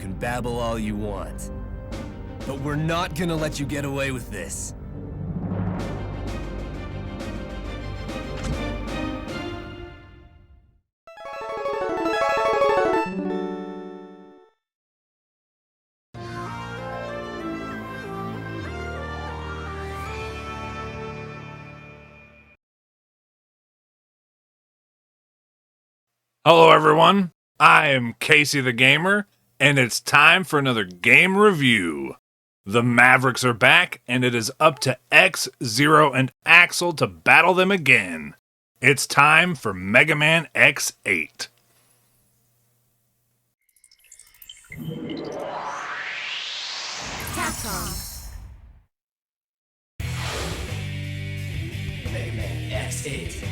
can babble all you want. But we're not gonna let you get away with this. Hello everyone, I am Casey the Gamer, and it's time for another game review. The Mavericks are back, and it is up to X, Zero, and Axel to battle them again. It's time for Mega Man X8. Capcom. Mega Man X8.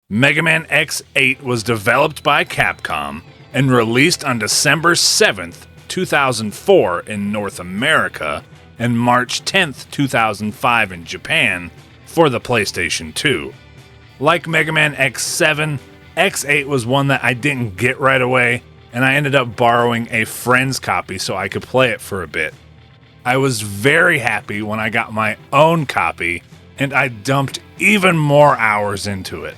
Mega Man X8 was developed by Capcom and released on December 7th, 2004 in North America and March 10th, 2005 in Japan for the PlayStation 2. Like Mega Man X7, X8 was one that I didn't get right away, and I ended up borrowing a friend's copy so I could play it for a bit. I was very happy when I got my own copy, and I dumped even more hours into it.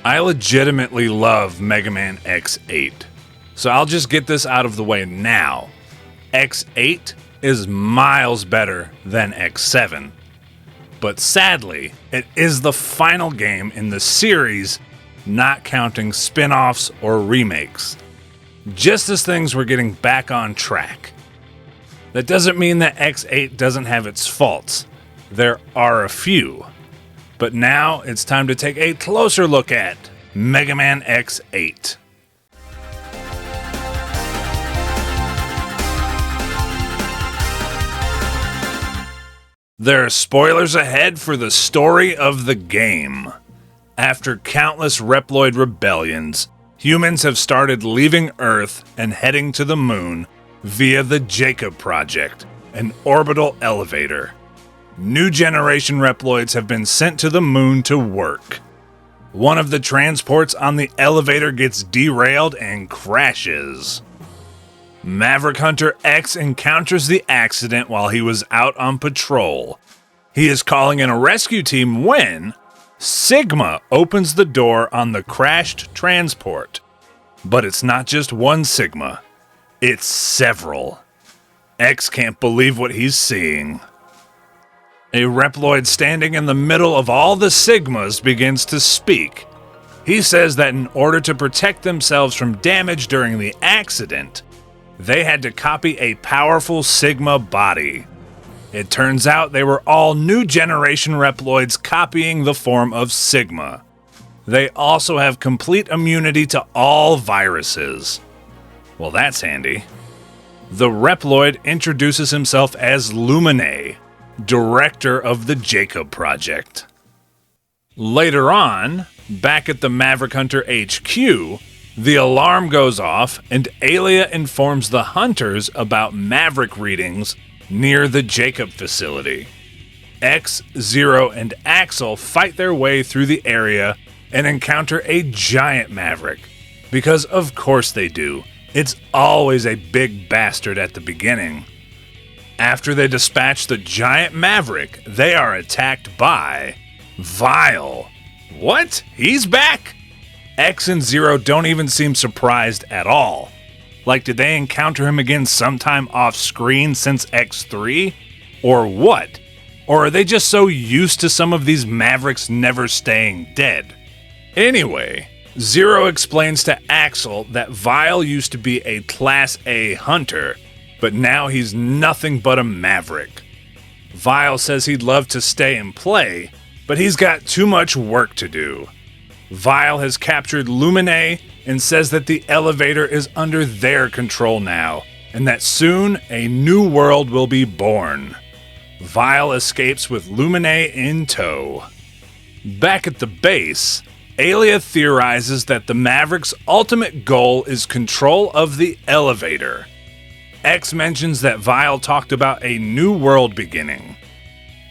I legitimately love Mega Man X8, so I'll just get this out of the way now. X8 is miles better than X7, but sadly, it is the final game in the series, not counting spin-offs or remakes, just as things were getting back on track. That doesn't mean that X8 doesn't have its faults. There are a few. But now it's time to take a closer look at Mega Man X8. There are spoilers ahead for the story of the game. After countless Reploid rebellions, humans have started leaving Earth and heading to the moon via the Jacob Project, an orbital elevator. New generation Reploids have been sent to the moon to work. One of the transports on the elevator gets derailed and crashes. Maverick Hunter X encounters the accident while he was out on patrol. He is calling in a rescue team when Sigma opens the door on the crashed transport. But it's not just one Sigma, it's several. X can't believe what he's seeing. A Reploid standing in the middle of all the Sigmas begins to speak. He says that in order to protect themselves from damage during the accident, they had to copy a powerful Sigma body. It turns out they were all new generation Reploids copying the form of Sigma. They also have complete immunity to all viruses. Well, that's handy. The Reploid introduces himself as Lumine, director of the Jacob Project. Later on, back at the Maverick Hunter HQ, the alarm goes off and Alia informs the hunters about Maverick readings near the Jacob facility. X, Zero, and Axel fight their way through the area and encounter a giant Maverick. Because of course they do. It's always a big bastard at the beginning. After they dispatch the giant Maverick, they are attacked by Vile. What? He's back? X and Zero don't even seem surprised at all. Like, did they encounter him again sometime off screen since X3? Or what? Or are they just so used to some of these Mavericks never staying dead? Anyway, Zero explains to Axel that Vile used to be a Class A hunter, but now he's nothing but a Maverick. Vile says he'd love to stay and play, but he's got too much work to do. Vile has captured Lumine and says that the elevator is under their control now, and that soon a new world will be born. Vile escapes with Lumine in tow. Back at the base, Alia theorizes that the Maverick's ultimate goal is control of the elevator. X mentions that Vile talked about a new world beginning.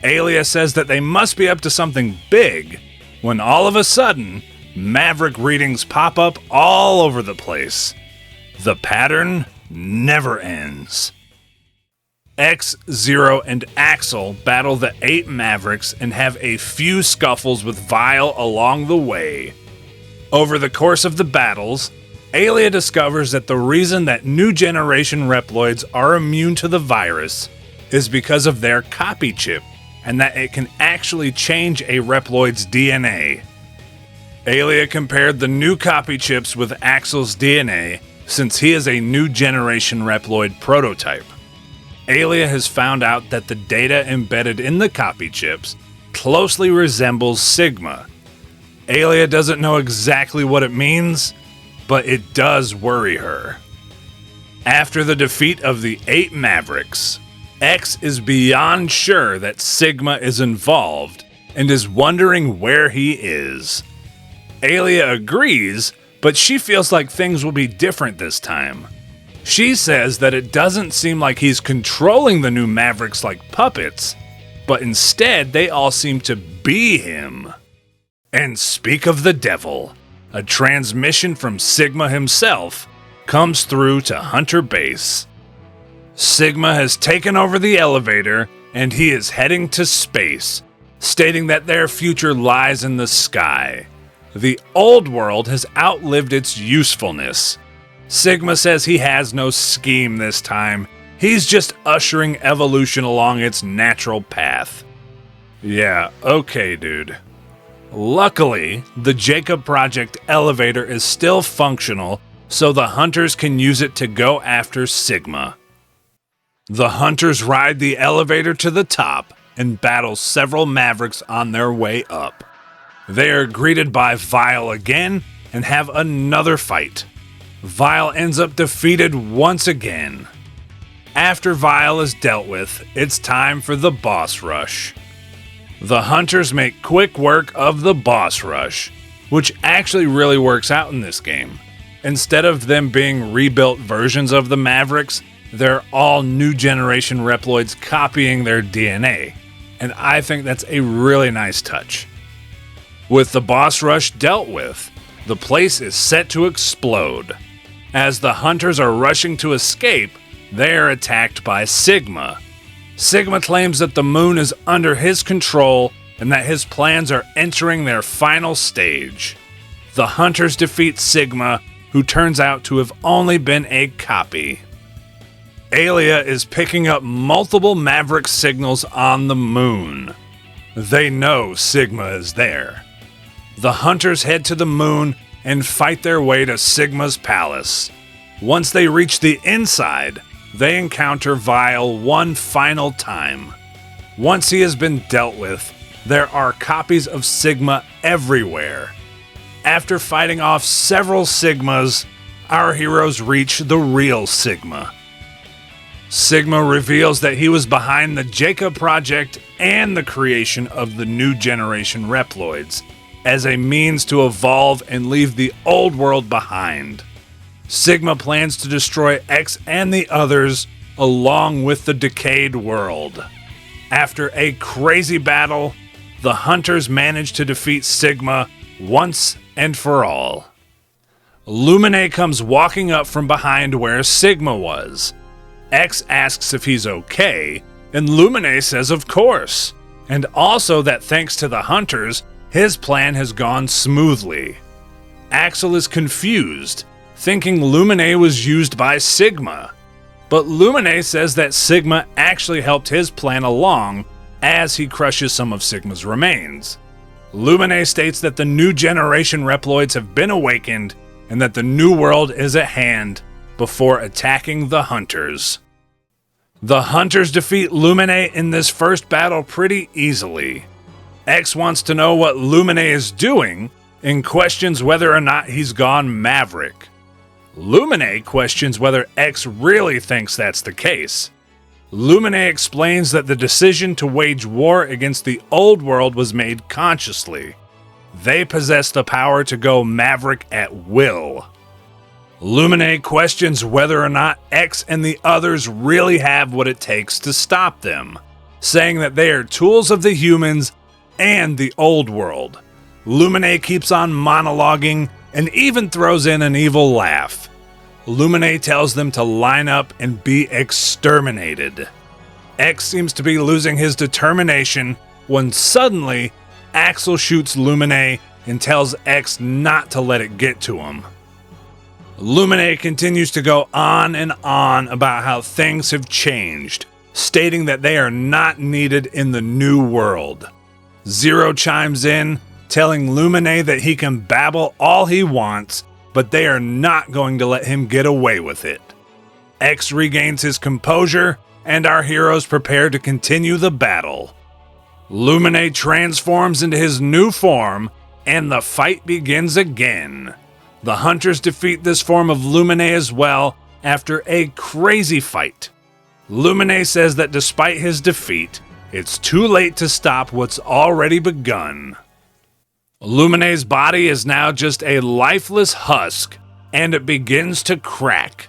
Alia says that they must be up to something big, when all of a sudden, Maverick readings pop up all over the place. The pattern never ends. X, Zero, and Axel battle the 8 Mavericks and have a few scuffles with Vile along the way. Over the course of the battles, Aelia discovers that the reason that new generation Reploids are immune to the virus is because of their copy chip, and that it can actually change a Reploid's DNA. Aelia compared the new copy chips with Axel's DNA since he is a new generation Reploid prototype. Aelia has found out that the data embedded in the copy chips closely resembles Sigma. Aelia doesn't know exactly what it means, but it does worry her. After the defeat of the 8 Mavericks, X is beyond sure that Sigma is involved and is wondering where he is. Aelia agrees, but she feels like things will be different this time. She says that it doesn't seem like he's controlling the new Mavericks like puppets, but instead they all seem to be him. And speak of the devil, a transmission from Sigma himself comes through to Hunter Base. Sigma has taken over the elevator and he is heading to space, stating that their future lies in the sky. The old world has outlived its usefulness. Sigma says he has no scheme this time. He's just ushering evolution along its natural path. Yeah, okay, dude. Luckily, the Jacob Project elevator is still functional, so the hunters can use it to go after Sigma. The hunters ride the elevator to the top and battle several Mavericks on their way up. They are greeted by Vile again and have another fight. Vile ends up defeated once again. After Vile is dealt with, it's time for the boss rush. The hunters make quick work of the boss rush, which actually really works out in this game. Instead of them being rebuilt versions of the Mavericks, they're all new generation Reploids copying their DNA, and I think that's a really nice touch. With the boss rush dealt with, the place is set to explode. As the hunters are rushing to escape, they are attacked by Sigma. Sigma claims that the moon is under his control and that his plans are entering their final stage. The hunters defeat Sigma, who turns out to have only been a copy. Aelia is picking up multiple Maverick signals on the moon. They know Sigma is there. The hunters head to the moon and fight their way to Sigma's palace. Once they reach the inside, they encounter Vile one final time. Once he has been dealt with, there are copies of Sigma everywhere. After fighting off several Sigmas, our heroes reach the real Sigma. Sigma reveals that he was behind the Jacob Project and the creation of the new generation Reploids, as a means to evolve and leave the old world behind. Sigma plans to destroy X and the others, along with the decayed world. After a crazy battle, the hunters manage to defeat Sigma once and for all. Lumine comes walking up from behind where Sigma was. X asks if he's okay, and Lumine says of course, and also that thanks to the hunters, his plan has gone smoothly. Axel is confused, thinking Lumine was used by Sigma, but Lumine says that Sigma actually helped his plan along as he crushes some of Sigma's remains. Lumine states that the new generation Reploids have been awakened and that the new world is at hand before attacking the hunters. The hunters defeat Lumine in this first battle pretty easily. X wants to know what Lumine is doing and questions whether or not he's gone Maverick. Lumine questions whether X really thinks that's the case. Lumine explains that the decision to wage war against the old world was made consciously. They possess the power to go Maverick at will. Lumine questions whether or not X and the others really have what it takes to stop them, saying that they are tools of the humans and the old world. Lumine keeps on monologuing and even throws in an evil laugh. Lumine tells them to line up and be exterminated. X seems to be losing his determination when suddenly Axel shoots Lumine and tells X not to let it get to him. Lumine continues to go on and on about how things have changed, stating that they are not needed in the new world. Zero chimes in, telling Lumine that he can babble all he wants, but they are not going to let him get away with it. X regains his composure, and our heroes prepare to continue the battle. Lumine transforms into his new form, and the fight begins again. The hunters defeat this form of Lumine as well after a crazy fight. Lumine says that despite his defeat, it's too late to stop what's already begun. Lumine's body is now just a lifeless husk, and it begins to crack.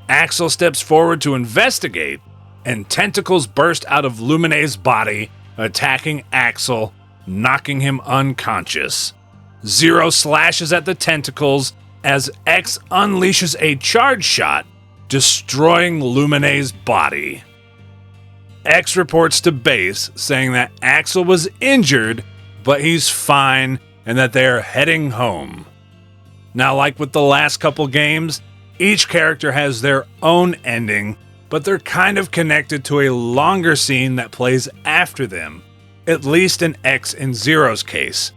Axel steps forward to investigate, and tentacles burst out of Lumine's body, attacking Axel, knocking him unconscious. Zero slashes at the tentacles as X unleashes a charge shot, destroying Lumine's body. X reports to base saying that Axel was injured, but he's fine and that they are heading home. Now, like with the last couple games, each character has their own ending, but they're kind of connected to a longer scene that plays after them, at least in X and Zero's case.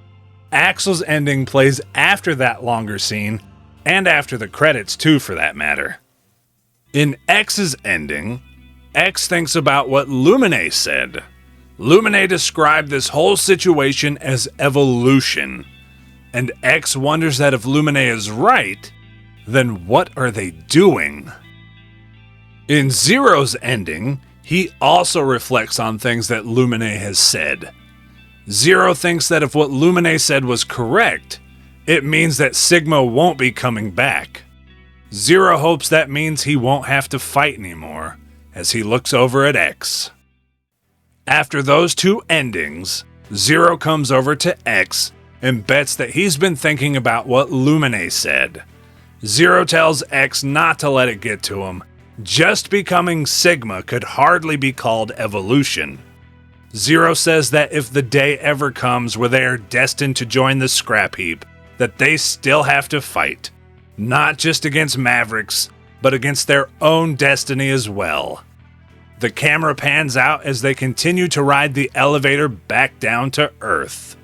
Axel's ending plays after that longer scene, and after the credits too, for that matter. In X's ending, X thinks about what Lumine said. Lumine described this whole situation as evolution, and X wonders that if Lumine is right, then what are they doing? In Zero's ending, he also reflects on things that Lumine has said. Zero thinks that if what Lumine said was correct, it means that Sigma won't be coming back. Zero hopes that means he won't have to fight anymore, as he looks over at X. After those two endings, Zero comes over to X and bets that he's been thinking about what Lumine said. Zero tells X not to let it get to him. Just becoming Sigma could hardly be called evolution. Zero says that if the day ever comes where they are destined to join the scrap heap, that they still have to fight, not just against Mavericks, but against their own destiny as well. The camera pans out as they continue to ride the elevator back down to Earth.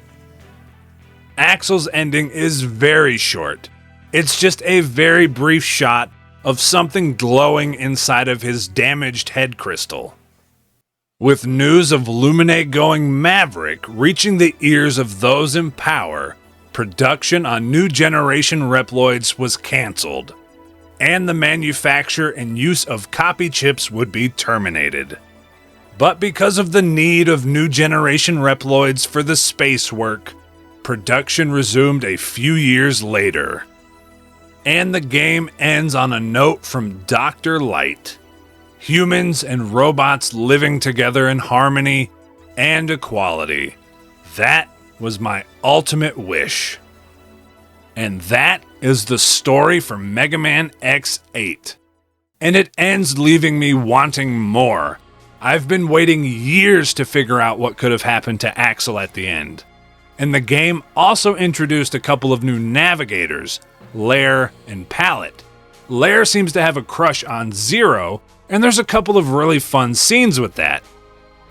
Axel's ending is very short. It's just a very brief shot of something glowing inside of his damaged head crystal. With news of Lumine going Maverick reaching the ears of those in power, production on new generation Reploids was cancelled, and the manufacture and use of copy chips would be terminated. But because of the need of new generation Reploids for the space work, production resumed a few years later. And the game ends on a note from Dr. Light. Humans and robots living together in harmony and equality. That was my ultimate wish. And that is the story for Mega Man X8. And it ends leaving me wanting more. I've been waiting years to figure out what could have happened to Axel at the end. And the game also introduced a couple of new navigators, Lair and Palette. Lair seems to have a crush on Zero, and there's a couple of really fun scenes with that.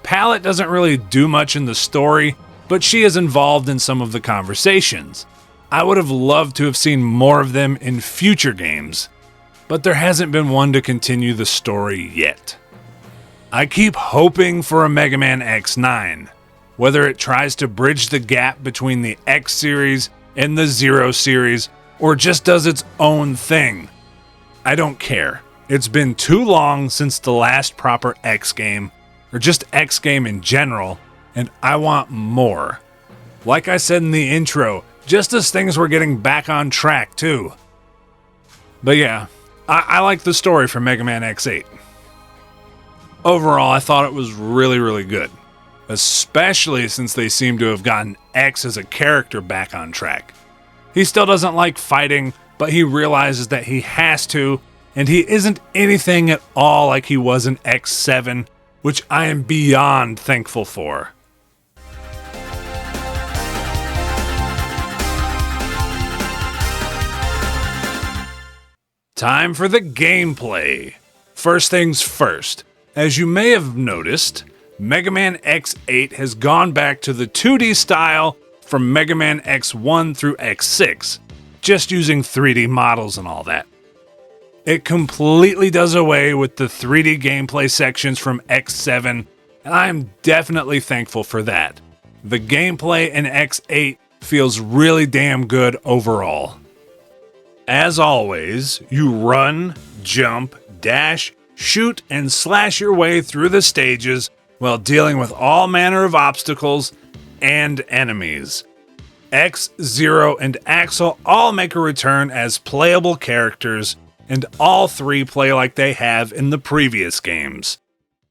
Palette doesn't really do much in the story, but she is involved in some of the conversations. I would have loved to have seen more of them in future games, but there hasn't been one to continue the story yet. I keep hoping for a Mega Man X9, whether it tries to bridge the gap between the X series and the Zero series, or just does its own thing. I don't care. It's been too long since the last proper X game, or just X game in general, and I want more. Like I said in the intro, just as things were getting back on track too. But yeah, I like the story for Mega Man X8. Overall, I thought it was really, really good. especially since they seem to have gotten X as a character back on track. He still doesn't like fighting, but he realizes that he has to, and he isn't anything at all like he was in X7, which I am beyond thankful for. Time for the gameplay. First things first, as you may have noticed, Mega Man X8 has gone back to the 2D style from Mega Man X1 through X6, just using 3D models and all that. It completely does away with the 3D gameplay sections from X7, and I am definitely thankful for that. The gameplay in X8 feels really damn good overall. As always, you run, jump, dash, shoot, and slash your way through the stages while dealing with all manner of obstacles and enemies. X, Zero, and Axel all make a return as playable characters, and all three play like they have in the previous games.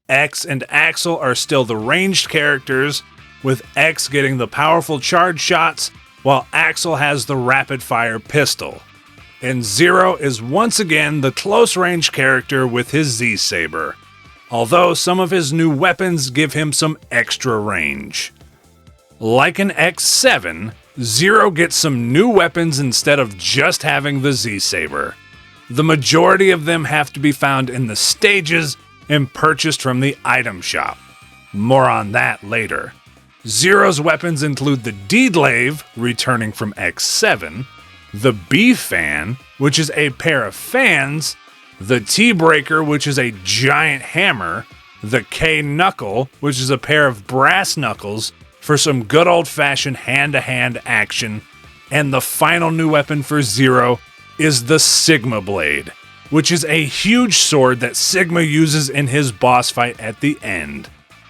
X and Axel are still the ranged characters, with X getting the powerful charge shots, while Axel has the rapid-fire pistol. And Zero is once again the close-range character with his Z-Saber, although some of his new weapons give him some extra range. Like in X7, Zero gets some new weapons instead of just having the Z-Saber. The majority of them have to be found in the stages and purchased from the item shop. More on that later. Zero's weapons include the D-Glaive, returning from X7, the B-Fan, which is a pair of fans, the T-Breaker, which is a giant hammer, the K-Knuckle, which is a pair of brass knuckles for some good old-fashioned hand-to-hand action, and the final new weapon for Zero is the Sigma Blade, which is a huge sword that Sigma uses in his boss fight at the end.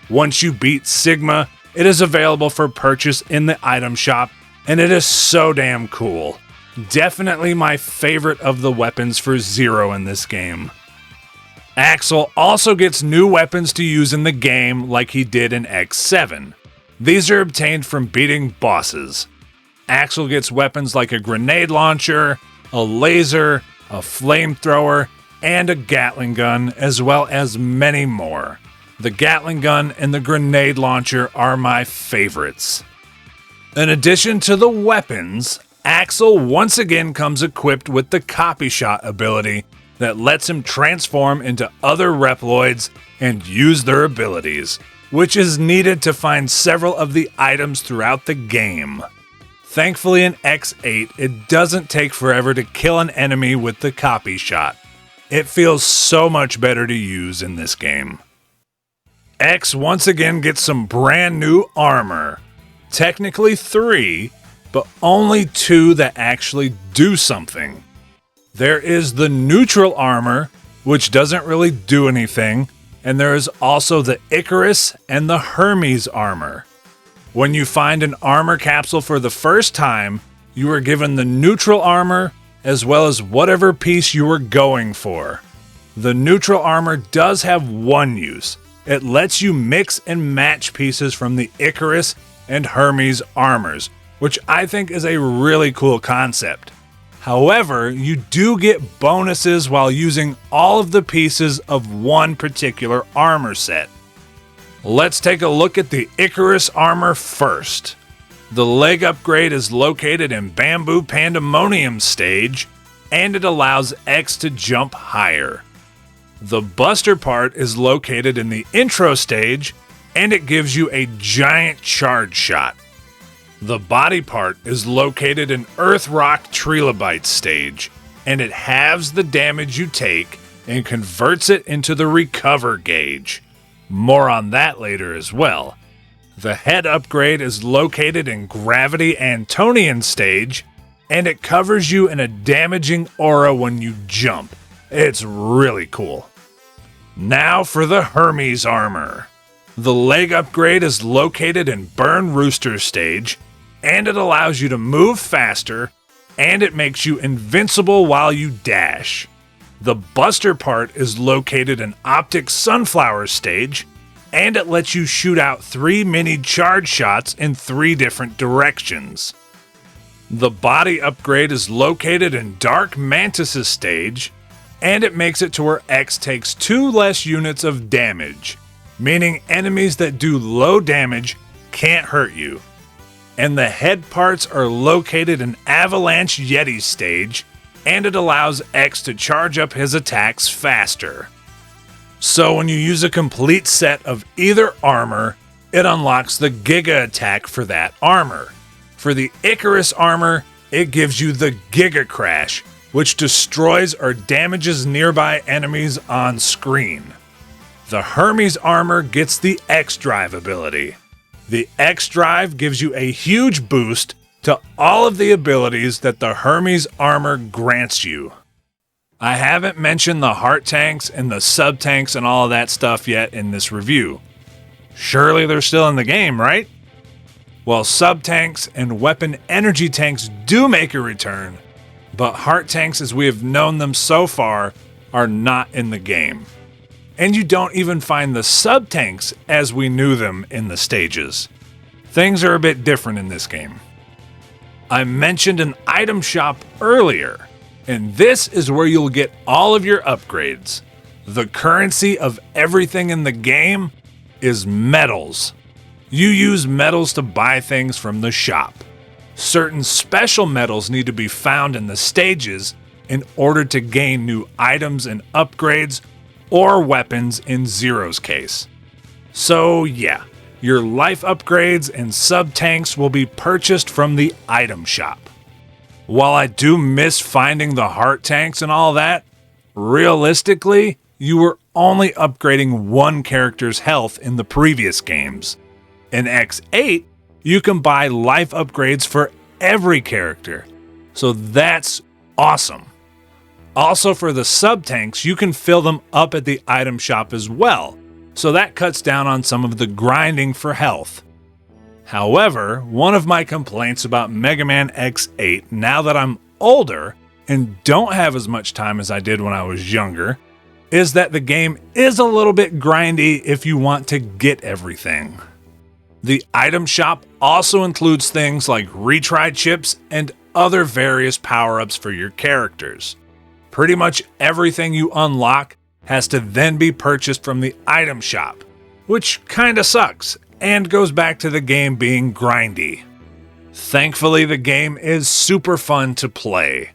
Once you beat Sigma, it is available for purchase in the item shop, and it is so damn cool. Definitely my favorite of the weapons for Zero in this game. Axel also gets new weapons to use in the game like he did in X7. These are obtained from beating bosses. Axel gets weapons like a grenade launcher, a laser, a flamethrower, and a Gatling gun, as well as many more. The Gatling gun and the grenade launcher are my favorites. In addition to the weapons, Axel once again comes equipped with the Copy Shot ability that lets him transform into other Reploids and use their abilities, which is needed to find several of the items throughout the game. Thankfully in X8, it doesn't take forever to kill an enemy with the Copy Shot. It feels so much better to use in this game. X once again gets some brand new armor. Technically 3, but only 2 that actually do something. There is the neutral armor, which doesn't really do anything, and there is also the Icarus and the Hermes armor. When you find an armor capsule for the first time, you are given the neutral armor as well as whatever piece you were going for. The neutral armor does have one use. It lets you mix and match pieces from the Icarus and Hermes armors, which I think is a really cool concept. However, you do get bonuses while using all of the pieces of one particular armor set. Let's take a look at the Icarus armor first. The leg upgrade is located in Bamboo Pandemonium stage, and it allows X to jump higher. The Buster part is located in the intro stage, and it gives you a giant charge shot. The body part is located in Earth Rock Trilobite stage, and it halves the damage you take and converts it into the recover gauge. More on that later as well. The head upgrade is located in Gravity Antonian stage, and it covers you in a damaging aura when you jump. It's really cool. Now for the Hermes armor. The leg upgrade is located in Burn Rooster stage, and it allows you to move faster, and it makes you invincible while you dash. The Buster part is located in Optic Sunflower stage, and it lets you shoot out 3 mini charge shots in 3 different directions. The body upgrade is located in Dark Mantis' stage, and it makes it to where X takes 2 less units of damage, meaning enemies that do low damage can't hurt you. And the head parts are located in Avalanche Yeti stage, and it allows X to charge up his attacks faster. So when you use a complete set of either armor, it unlocks the Giga attack for that armor. For the Icarus armor, it gives you the Giga Crash, which destroys or damages nearby enemies on screen. The Hermes armor gets the X-Drive ability. The X-Drive gives you a huge boost to all of the abilities that the Hermes armor grants you. I haven't mentioned the heart tanks and the sub-tanks and all of that stuff yet in this review. Surely they're still in the game, right? Well, sub-tanks and weapon energy tanks do make a return, but heart tanks as we have known them so far are not in the game. And you don't even find the sub-tanks as we knew them in the stages. Things are a bit different in this game. I mentioned an item shop earlier, and this is where you'll get all of your upgrades. The currency of everything in the game is medals. You use medals to buy things from the shop. Certain special medals need to be found in the stages in order to gain new items and upgrades or weapons in Zero's case. So yeah, your life upgrades and sub-tanks will be purchased from the item shop. While I do miss finding the heart tanks and all that, realistically, you were only upgrading one character's health in the previous games. In X8, you can buy life upgrades for every character, so that's awesome. Also for the sub-tanks, you can fill them up at the item shop as well, so that cuts down on some of the grinding for health. However, one of my complaints about Mega Man X8 now that I'm older and don't have as much time as I did when I was younger is that the game is a little bit grindy if you want to get everything. The item shop also includes things like retry chips and other various power-ups for your characters. Pretty much everything you unlock has to then be purchased from the item shop, which kinda sucks and goes back to the game being grindy. Thankfully, the game is super fun to play.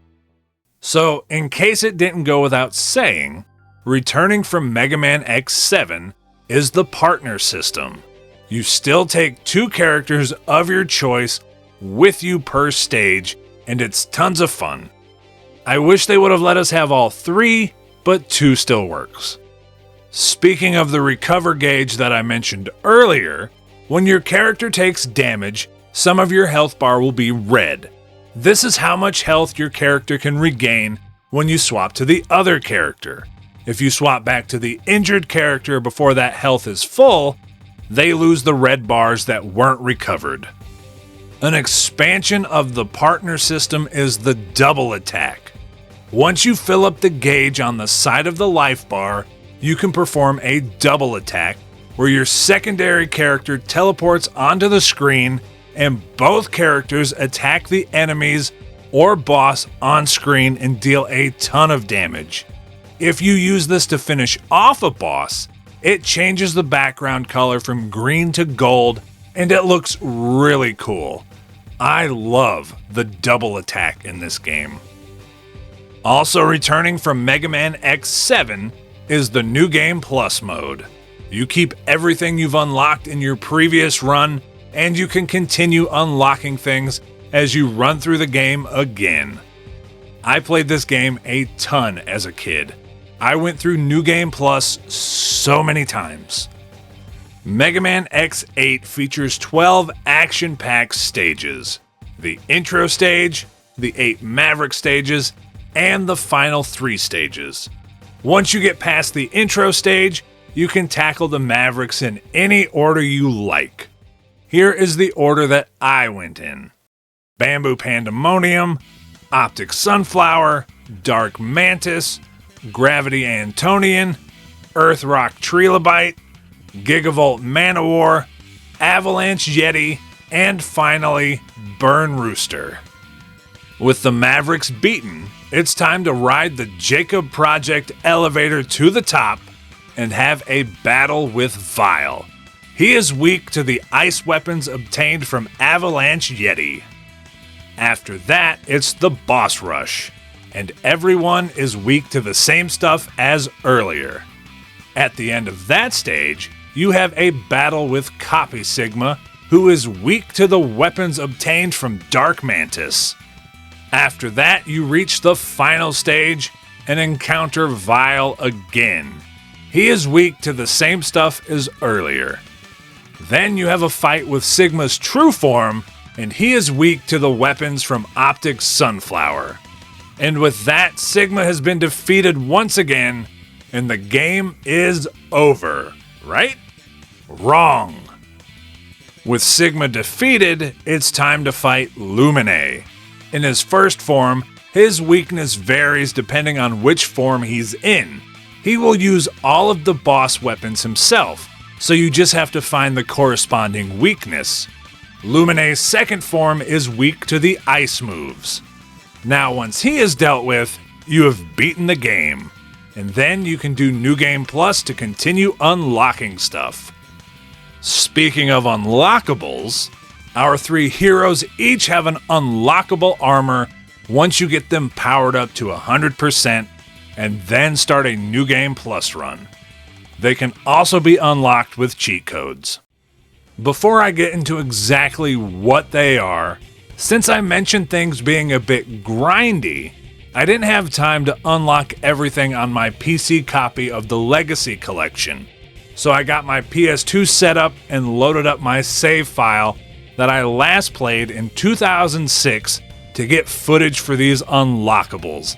So, in case it didn't go without saying, returning from Mega Man X7 is the partner system. You still take 2 characters of your choice with you per stage, and it's tons of fun. I wish they would have let us have all 3, but 2 still works. Speaking of the recover gauge that I mentioned earlier, when your character takes damage, some of your health bar will be red. This is how much health your character can regain when you swap to the other character. If you swap back to the injured character before that health is full, they lose the red bars that weren't recovered. An expansion of the partner system is the double attack. Once you fill up the gauge on the side of the life bar, you can perform a double attack where your secondary character teleports onto the screen and both characters attack the enemies or boss on screen and deal a ton of damage. If you use this to finish off a boss, it changes the background color from green to gold, and it looks really cool. I love the double attack in this game. Also returning from Mega Man X7 is the New Game Plus mode. You keep everything you've unlocked in your previous run, and you can continue unlocking things as you run through the game again. I played this game a ton as a kid. I went through New Game Plus so many times. Mega Man X8 features 12 action-packed stages. The intro stage, the 8 Mavericks stages, and the final 3 stages. Once you get past the intro stage, you can tackle the Mavericks in any order you like. Here is the order that I went in. Bamboo Pandemonium, Optic Sunflower, Dark Mantis, Gravity Antonian, Earth Rock Trilobite, Gigavolt Man-O-War, Avalanche Yeti, and finally, Burn Rooster. With the Mavericks beaten, it's time to ride the Jacob Project elevator to the top and have a battle with Vile. He is weak to the ice weapons obtained from Avalanche Yeti. After that, it's the boss rush, and everyone is weak to the same stuff as earlier. At the end of that stage, you have a battle with Copy Sigma, who is weak to the weapons obtained from Dark Mantis. After that, you reach the final stage and encounter Vile again. He is weak to the same stuff as earlier. Then you have a fight with Sigma's true form, and he is weak to the weapons from Optic's Sunflower. And with that, Sigma has been defeated once again, and the game is over, right? Wrong. With Sigma defeated, it's time to fight Lumine. In his first form, his weakness varies depending on which form he's in. He will use all of the boss weapons himself, so you just have to find the corresponding weakness. Lumine's second form is weak to the ice moves. Now once he is dealt with, you have beaten the game, and then you can do New Game Plus to continue unlocking stuff. Speaking of unlockables, our three heroes each have an unlockable armor once you get them powered up to 100% and then start a New Game Plus run. They can also be unlocked with cheat codes. Before I get into exactly what they are, since I mentioned things being a bit grindy, I didn't have time to unlock everything on my PC copy of the Legacy Collection. So I got my PS2 set up and loaded up my save file that I last played in 2006 to get footage for these unlockables.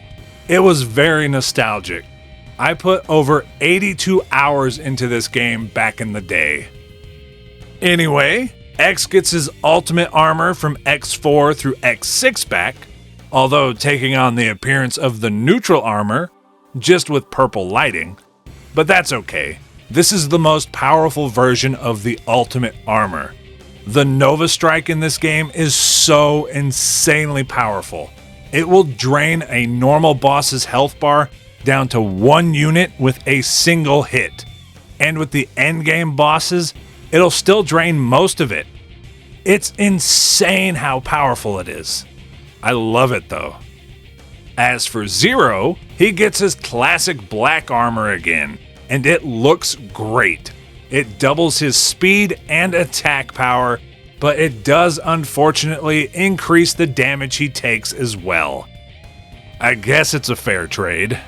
It was very nostalgic. I put over 82 hours into this game back in the day. Anyway, X gets his ultimate armor from X4 through X6 back, although taking on the appearance of the neutral armor, just with purple lighting. But that's okay. This is the most powerful version of the ultimate armor. The Nova Strike in this game is so insanely powerful. It will drain a normal boss's health bar down to 1 unit with a single hit. And with the endgame bosses, it'll still drain most of it. It's insane how powerful it is. I love it though. As for Zero, he gets his classic black armor again, and it looks great. It doubles his speed and attack power, but it does unfortunately increase the damage he takes as well. I guess it's a fair trade.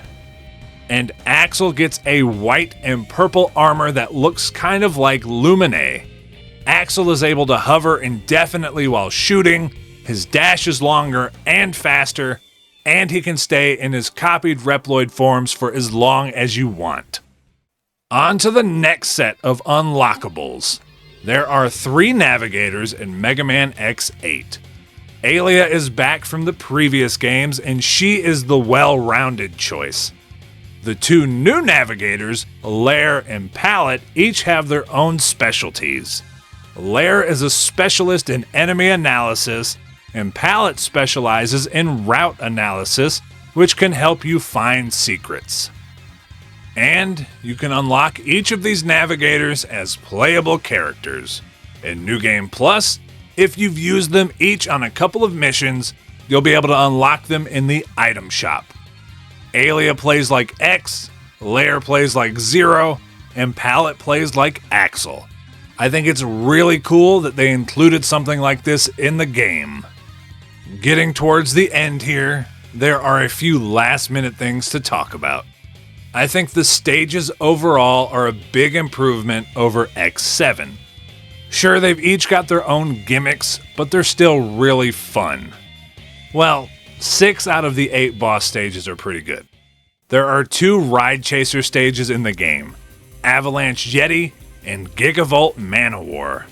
And Axel gets a white and purple armor that looks kind of like Lumine. Axel is able to hover indefinitely while shooting, his dash is longer and faster, and he can stay in his copied Reploid forms for as long as you want. On to the next set of unlockables. There are 3 navigators in Mega Man X8. Aelia is back from the previous games, and she is the well-rounded choice. The 2 new navigators, Lair and Palette, each have their own specialties. Lair is a specialist in enemy analysis, and Palette specializes in route analysis, which can help you find secrets. And you can unlock each of these navigators as playable characters. In New Game Plus, if you've used them each on a couple of missions, you'll be able to unlock them in the item shop. Aelia plays like X, Lair plays like Zero, and Palette plays like Axel. I think it's really cool that they included something like this in the game. Getting towards the end here, there are a few last-minute things to talk about. I think the stages overall are a big improvement over X7. Sure, they've each got their own gimmicks, but they're still really fun. Well, 6 out of the 8 boss stages are pretty good. There are 2 Ride Chaser stages in the game, Avalanche Yeti and Gigavolt Man-O-War.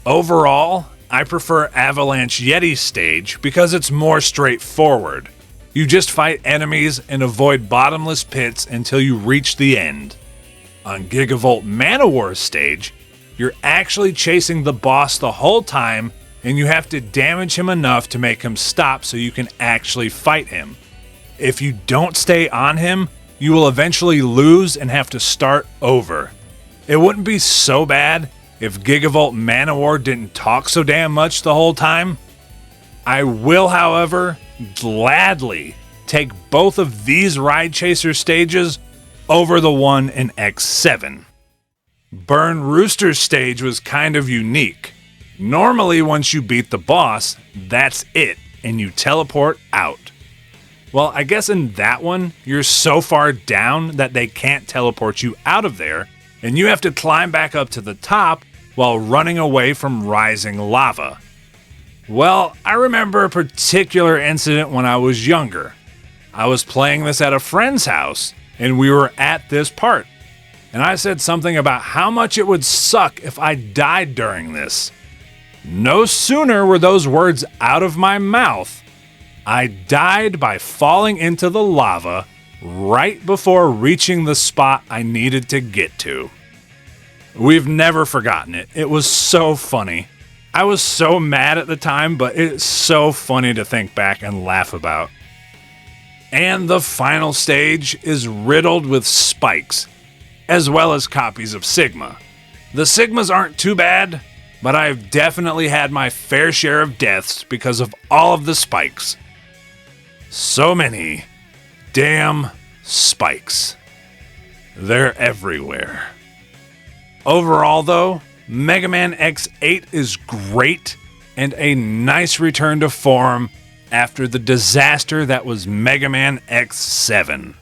Overall, I prefer Avalanche Yeti's stage because it's more straightforward. You just fight enemies and avoid bottomless pits until you reach the end. On Gigavolt Manowar stage, you're actually chasing the boss the whole time, and you have to damage him enough to make him stop so you can actually fight him. If you don't stay on him, you will eventually lose and have to start over. It wouldn't be so bad if Gigavolt Manowar didn't talk so damn much the whole time. I will, however, gladly take both of these Ride Chaser stages over the one in X7. Burn Rooster's stage was kind of unique. Normally, once you beat the boss, that's it, and you teleport out. Well, I guess in that one, you're so far down that they can't teleport you out of there, and you have to climb back up to the top while running away from rising lava. Well, I remember a particular incident when I was younger. I was playing this at a friend's house, and we were at this part. And I said something about how much it would suck if I died during this. No sooner were those words out of my mouth, I died by falling into the lava right before reaching the spot I needed to get to. We've never forgotten it. It was so funny. I was so mad at the time, but it's so funny to think back and laugh about. And the final stage is riddled with spikes, as well as copies of Sigma. The Sigmas aren't too bad, but I've definitely had my fair share of deaths because of all of the spikes. So many damn spikes. They're everywhere. Overall, though, Mega Man X8 is great and a nice return to form after the disaster that was Mega Man X7.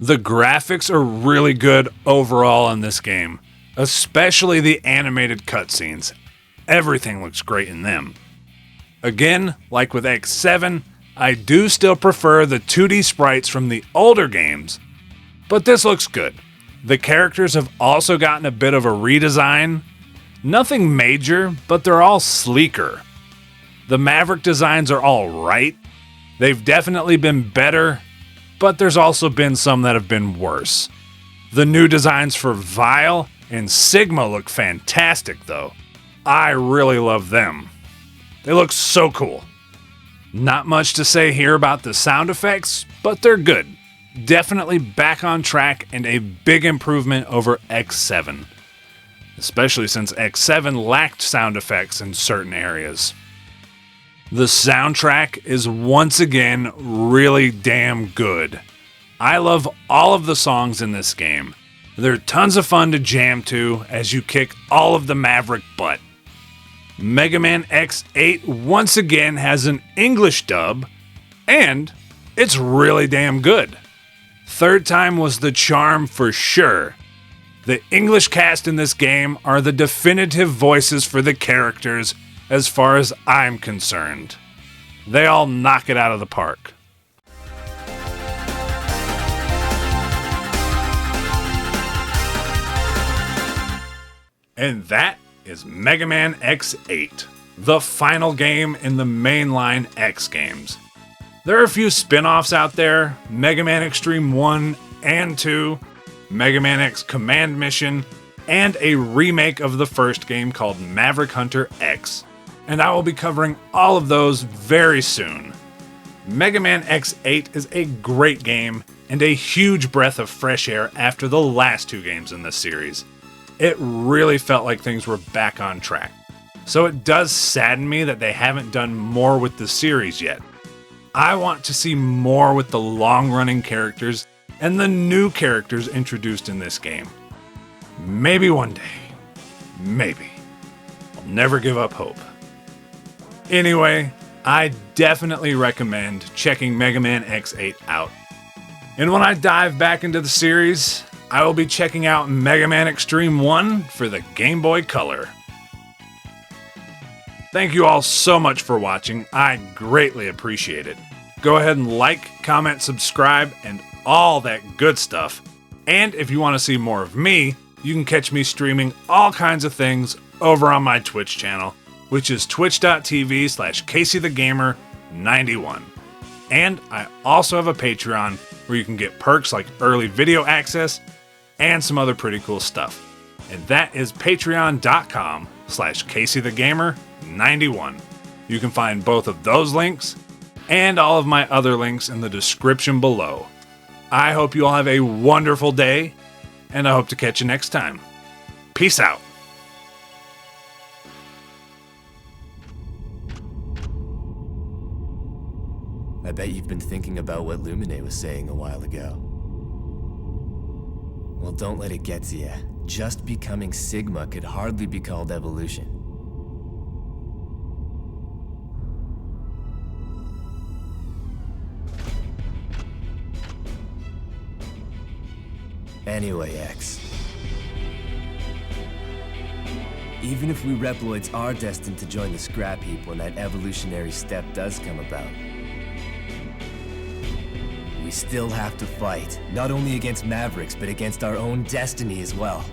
The graphics are really good overall in this game, especially the animated cutscenes. Everything looks great in them. Again, like with X7, I do still prefer the 2D sprites from the older games, but this looks good. The characters have also gotten a bit of a redesign. Nothing major, but they're all sleeker. The Maverick designs are all right. They've definitely been better, but there's also been some that have been worse. The new designs for Vile and Sigma look fantastic, though. I really love them. They look so cool. Not much to say here about the sound effects, but they're good. Definitely back on track and a big improvement over X7. Especially since X7 lacked sound effects in certain areas. The soundtrack is once again really damn good. I love all of the songs in this game. They're tons of fun to jam to as you kick all of the Maverick butt. Mega Man X8 once again has an English dub, and it's really damn good. Third time was the charm for sure. The English cast in this game are the definitive voices for the characters as far as I'm concerned. They all knock it out of the park. And that is Mega Man X8, the final game in the mainline X games. There are a few spin-offs out there, Mega Man Extreme 1 and 2, Mega Man X Command Mission, and a remake of the first game called Maverick Hunter X. And I will be covering all of those very soon. Mega Man X8 is a great game and a huge breath of fresh air after the last two games in this series. It really felt like things were back on track. So it does sadden me that they haven't done more with the series yet. I want to see more with the long-running characters and the new characters introduced in this game. Maybe one day. Maybe. I'll never give up hope. Anyway, I definitely recommend checking Mega Man X8 out. And when I dive back into the series, I will be checking out Mega Man Extreme 1 for the Game Boy Color. Thank you all so much for watching. I greatly appreciate it. Go ahead and like, comment, subscribe, and all that good stuff. And if you want to see more of me, you can catch me streaming all kinds of things over on my Twitch channel. which is twitch.tv/CaseyTheGamer91. And I also have a Patreon where you can get perks like early video access and some other pretty cool stuff. And that is patreon.com/CaseyTheGamer91. You can find both of those links and all of my other links in the description below. I hope you all have a wonderful day, and I hope to catch you next time. Peace out. I bet you've been thinking about what Lumine was saying a while ago. Well, don't let it get to you. Just becoming Sigma could hardly be called evolution. Anyway, X. Even if we Reploids are destined to join the scrap heap when that evolutionary step does come about, we still have to fight, not only against Mavericks, but against our own destiny as well.